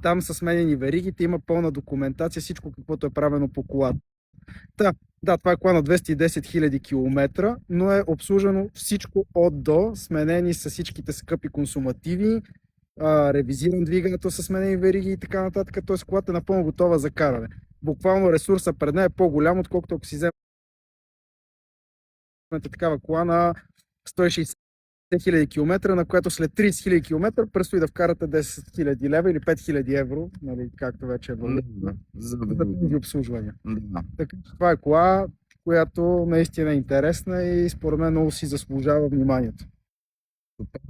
Там са сменени веригите, има пълна документация, всичко каквото е правено по колата. Да, това е кола на 210 000 км, но е обслужено всичко от до, сменени са всичките скъпи консумативи, ревизиран двигател с сменени вериги и така нататък, т.е. колата е напълно готова за каране. Буквално ресурса пред нея е по-голям, отколкото ако си вземете такава кола на 160 000 км, на която след 30 000 км предстои да вкарате 10 000 лева или 5 000 евро, нали, както вече е за тези обслужвания. Така че това е кола, която наистина е интересна и според мен много си заслужава вниманието. Супер.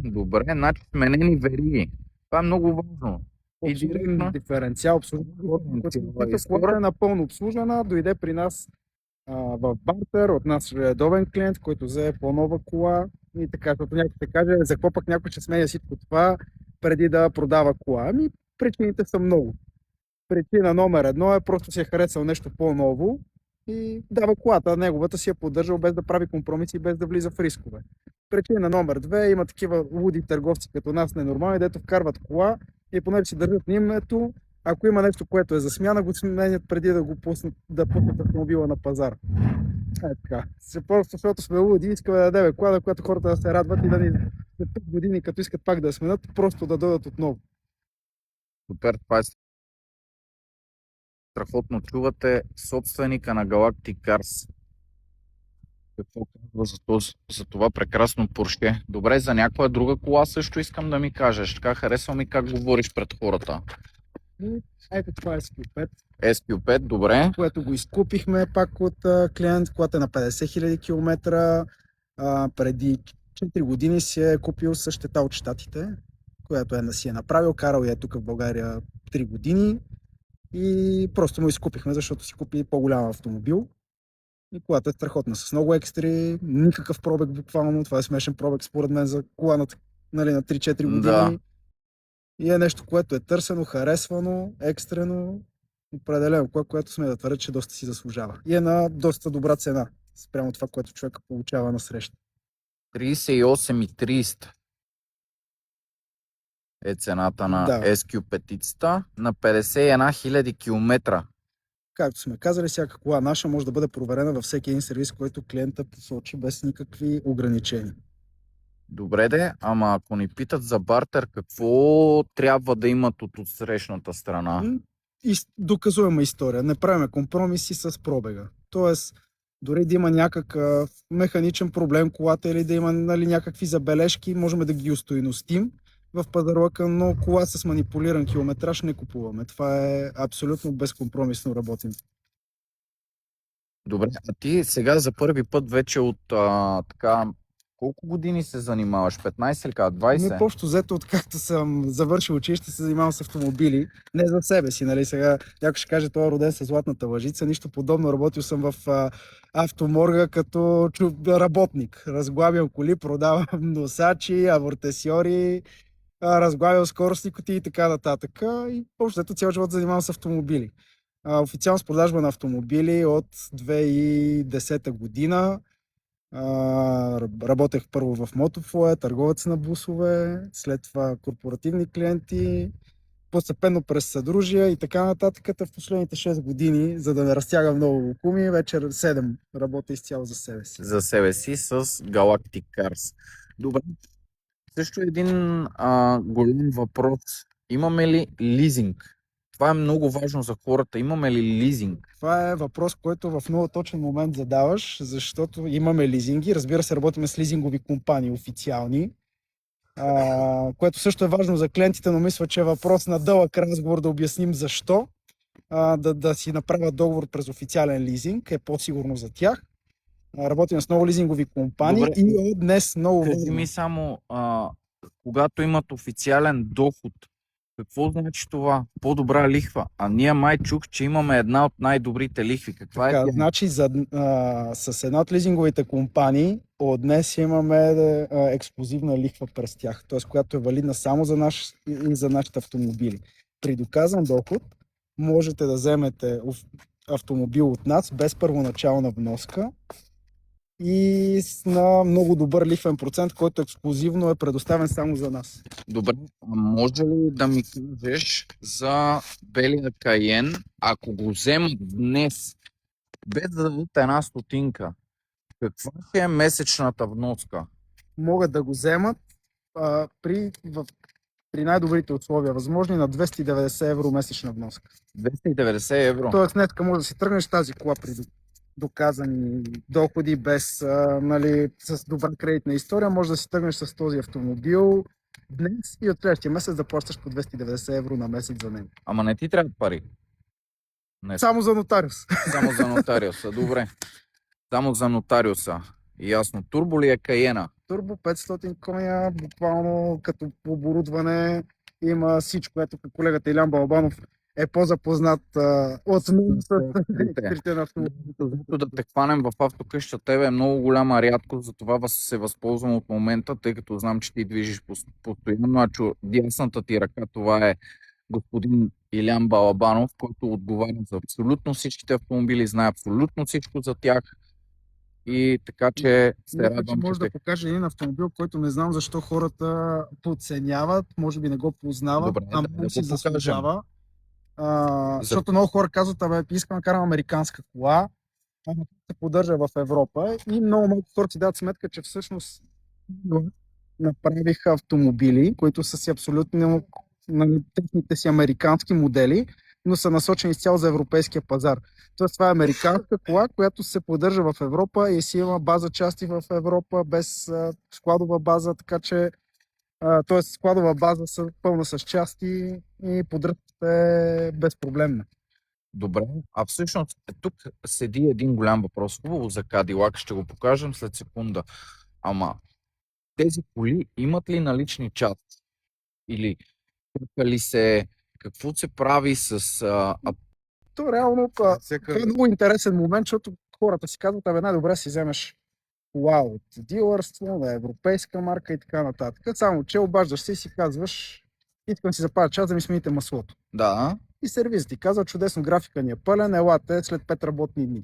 Добре, значи сменени вериги. Това е много важно. И директно диференциал, обслужването, колата е напълно обслужена, дойде при нас в бартер от нас редовен клиент, който взе по-нова кола и така, защото някой ще каже, за какво пък някой ще сменя всичко това преди да продава кола. Ами причините са много. Причина номер едно е просто си е харесал нещо по-ново и дава колата, неговата си е поддържал без да прави компромиси и без да влиза в рискове. Причина номер две, има такива луди търговци като нас ненормални, дето вкарват кола и понеже си държат на името, ако има нещо, което е за смяна, го сменят преди да го пуснат автомобила на пазар. Е така. Просто защото сме луди, искаме да дадем кола, която хората да се радват и да ни след 5 години, като искат пак да я сменят, просто да дойдат отново. Супер, това е страхотно. Чувате собственика на Galactic Cars. Какво казва за това прекрасно Порше? Добре, за някоя друга кола също искам да ми кажеш. Така харесва ми как говориш пред хората. Ето това е SQ5. SQ5, добре. Което го изкупихме пак от клиент, когато е на 50 000 км. Преди 4 години си е купил същата от Щатите, която си е направил, карал я тук в България 3 години и просто му изкупихме, защото си купи по-голям автомобил. И колата е страхотна, с много екстри, никакъв пробег буквално, това е смешен пробег според мен за кола на 3-4 години. Да. И е нещо, което е търсено, харесвано, екстрено, определено, което сме да твърдя, че доста си заслужава. И е на доста добра цена, спрямо това, което човека получава на среща. 38,30 е цената на SQ5 на 51 000 км. Както сме казали, всяка кола наша може да бъде проверена във всеки един сервис, който клиента посочи без никакви ограничения. Добре де, ама ако ни питат за бартер, какво трябва да имат от срещната страна? Доказуема история. Не правим компромиси с пробега. Тоест, дори да има някакъв механичен проблем колата или да има някакви забележки, можем да ги устойностим в пазарлъка, но кола с манипулиран километраж не купуваме. Това е абсолютно безкомпромисно работим. Добре, а ти сега за първи път вече от така... Колко години се занимаваш? 15 или 20? Не, по-що взето, откакто съм завършил училище, се занимавам с автомобили. Не за себе си, нали? Сега някой ще каже, той е роден с златната лъжица. Нищо подобно. Работил съм в автоморга като работник. Разглабям коли, продавам носачи, амортесьори, разглабям скоростни кутии и така нататък. И по-що взето цял живот занимавам с автомобили. Официално с продажба на автомобили от 2010 година. Работех първо в Мотофлоя, търговец на бусове, след това корпоративни клиенти, постепенно през съдружия и така нататък. В последните 6 години, за да не разтягам много лукуми, вече 7 работя изцяло за себе си. За себе си с Galactic Cars. Добре. Също един голям въпрос. Имаме ли лизинг? Това е много важно за хората. Имаме ли лизинг? Това е въпрос, който в много точен момент задаваш, защото имаме лизинги. Разбира се, работим с лизингови компании официални, което също е важно за клиентите, но мисля, че е въпрос на дълъг разговор да обясним защо. Да си направят договор през официален лизинг е по-сигурно за тях. Работим с много лизингови компании. Добре. И от днес много важно. Кажи ми само, когато имат официален доход, какво значи това? По-добра лихва. А ние май чух, че имаме една от най-добрите лихви. Каква е? Значи с една от лизинговите компании от днес имаме ексклузивна лихва през тях, т.е. която е валидна само за нашите автомобили. При доказан доход можете да вземете автомобил от нас без първоначална вноска и на много добър лихвен процент, който ексклюзивно е предоставен само за нас. Добре, а може ли да ми кажеш за белия Кайен, ако го вземат днес, без да дадат една стотинка, каква ще е месечната вноска? Могат да го вземат при най-добрите условия, възможни на 290 евро месечна вноска. 290 евро. Тоест днеска може да си тръгнеш тази кола при доказани доходи, без, нали, с добра кредитна история, може да си тръгнеш с този автомобил днес и от следващия месец да плащаш по 290 евро на месец за него. Ама не ти трябва пари. Не, Само за нотариус. само за нотариуса. Добре. Само за нотариуса. Ясно. Турбо ли е Кайена? Турбо 500 коня, буквално като оборудване има всичко. Ето колегата Илян Балабанов е по-запознат от мен с електрите на автомобилите. Защото да те хванем в автокъща, тебе е много голяма рядкост, затова се възползвам от момента, тъй като знам, че ти движиш постоянно, а дясната ти ръка, това е господин Илян Балабанов, който отговаря за абсолютно всичките автомобили, знае абсолютно всичко за тях. И така че се Мисля, че радвам, може да покаже един автомобил, който не знам защо хората подценяват, може би не го познават, Добре, а да много го си покажем. заслужава. Защото много хора казват, абе, искам да карам американска кола, ама се поддържа в Европа и много малко хора си дадат сметка, че всъщност направиха автомобили, които са си абсолютно на техните си американски модели, но са насочени изцяло за европейския пазар. Тоест това е американска кола, която се поддържа в Европа и си има база части в Европа без складова база, така че т.е. складова база са пълна с части и поддръжката е безпроблемна. Добре, а всъщност тук седи един голям въпрос. Хубаво за Кадилак, ще го покажем след секунда. Ама тези коли имат ли налични части? Или чака ли се? Какво се прави с... То реално това е много интересен момент, защото хората си казват, абе най-добре си вземеш кола от дилърство, на европейска марка и така нататък. Само че обаждаш се и си казваш, искам си запазя час да ми смените маслото. Да. И сервиз ти казва, чудесно, графика ни е пълен, елате след 5 работни дни.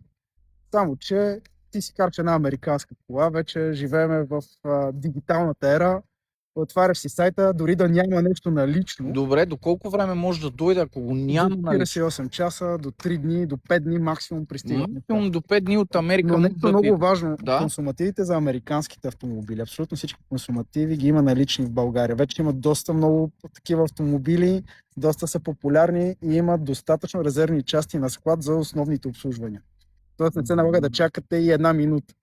Само че ти си караш една американска кола, вече живееме в дигиталната ера, отваряш си сайта, дори да няма нещо налично. Добре, до колко време може да дойде, ако го няма До налично? 48 часа, до 3 дни, до 5 дни максимум пристига. Максимум до 5 дни от Америка. Но нещо много важно, Да? консумативите за американските автомобили, абсолютно всички консумативи ги има налични в България. Вече има доста много такива автомобили, доста са популярни и имат достатъчно резервни части на склад за основните обслужвания. Тоест не се налага да чакате и една минута.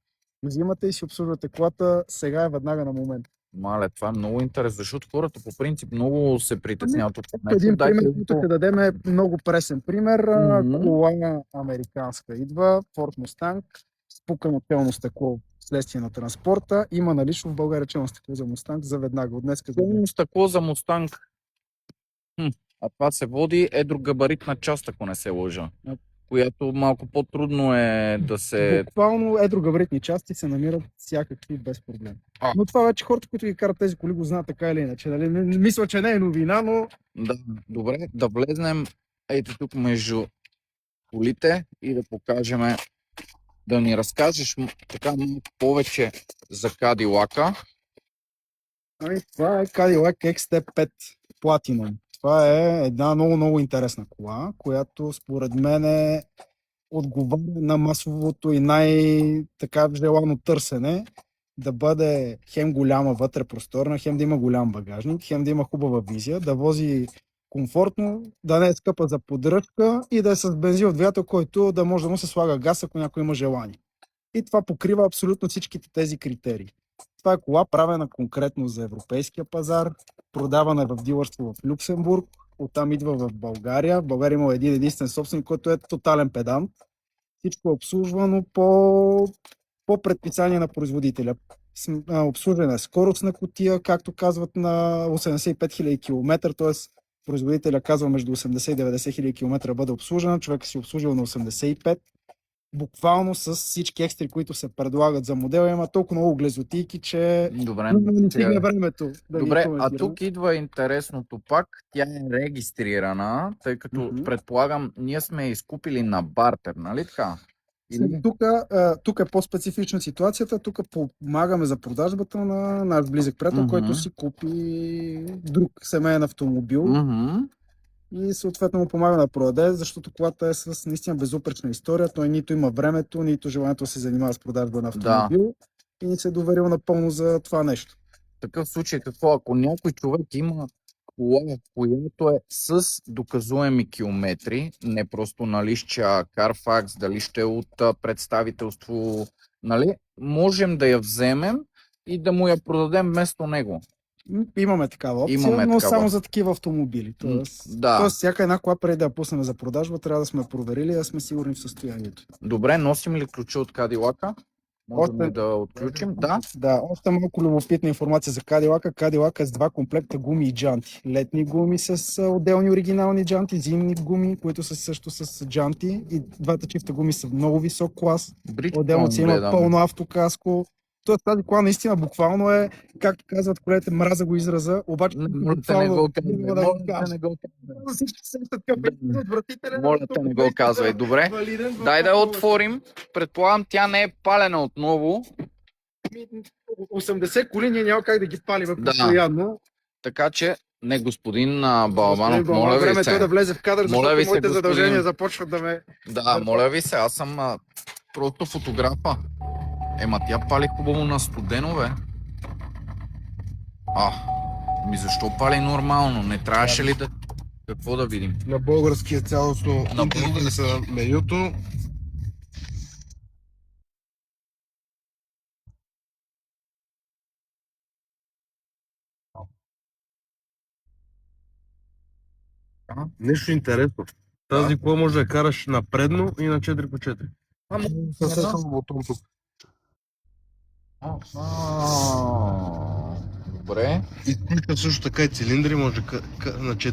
Взимате и си обслужвате колата, сега е веднага на момент. Мале, това е много интересно, защото хората по принцип много се притесняват от това. Един Дайте пример, го- който ще дадем е много пресен пример. Мгм. Кола американска идва, Ford Mustang, спукано челно стъкло вследствие на транспорта. Има налично в България челно стъкло за Mustang за веднага. От днес Пълно стъкло за Мустанг. А това се води едрогабаритна част, ако не се лъжа. А. Която малко по-трудно е да се... буквално едрогабаритни части се намират всякакви без проблем. А. Но това вече хората, които ги карат тези коли, го знаят така или иначе. Нали? Мисля, че не е новина, но Да, добре, да влезнем ето тук между колите и да покажем, да ни разкажеш така малко повече за Кадилака. Това е Cadillac XT5 Platinum. Това е една много интересна кола, която според мен отговаря на масовото и най-така желано търсене да бъде хем голяма вътре просторна, хем да има голям багажник, хем да има хубава визия, да вози комфортно, да не е скъпа за поддръжка и да е с бензин от двигател, който да може да му се слага газ, ако някой има желание. И това покрива абсолютно всичките тези критерии. Това е кола правена конкретно за европейския пазар, продавана в дилърство в Люксембург, оттам идва в България. В България има един единствен собственик, който е тотален педант. Всичко е обслужвано по предписание на производителя. Обслужване е скоростна кутия, както казват на 85 000 км, т.е. производителя казва между 80 и 90 000 км да бъде обслужена, човек си обслужил на 85. Буквално с всички екстри, които се предлагат за модела, има толкова много глезотийки, че Добре, не стигне времето да ги добре, а коментирам. тук идва интересното пак. Тя е регистрирана, тъй като предполагам, ние сме изкупили на бартер, нали така? Или... Тук е по-специфична ситуацията. Тук помагаме за продажбата на наш близък приятел, който си купи друг семейен автомобил и съответно му помага да продаде, защото колата е с наистина безупречна история. Той нито има времето, нито желанието да се занимава с продажба на автомобил и ни се е доверил напълно за това нещо. В такъв случай какво? Ако някой човек има кола, която е с доказуеми километри, не просто на листче, а Carfax, дали ще е от представителство, нали, можем да я вземем и да му я продадем вместо него. Имаме такава опция, но само за такива автомобили. Тоест, всяка една кола, преди да я пуснем за продажба, трябва да сме проверили, да сме сигурни в състоянието. Добре, носим ли ключа от Кадилака? Можем ли да отключим? Да, още малко любопитна информация за Кадилака. Кадилака е с 2 комплекта гуми и джанти. Летни гуми с отделни оригинални джанти, зимни гуми, които са също с джанти. И двата чифта гуми са много висок клас. Отделно си има пълно автокаско. Тоест тази кола наистина буквално е, както казват колегите, мраза го израза, обаче Моля те не го казвай. Добре, дай да отворим. Предполагам, тя не е палена отново. 80 коли ние няма как да ги палим постоянно. Така че, не, господин Балабанов, моля ви време се. той да влезе в кадър, защото моите задължения започват да ме... Да, моля ви се, аз съм просто фотографа. Ема тя пали хубаво на студено, бе. Защо пали нормално? Не трябваше ли да... Какво да видим? На български е цялостно са менюто. Нещо интересно. Тази кола може да караш на предно и на 4x4. Добре. И включва също така и цилиндри, може на 4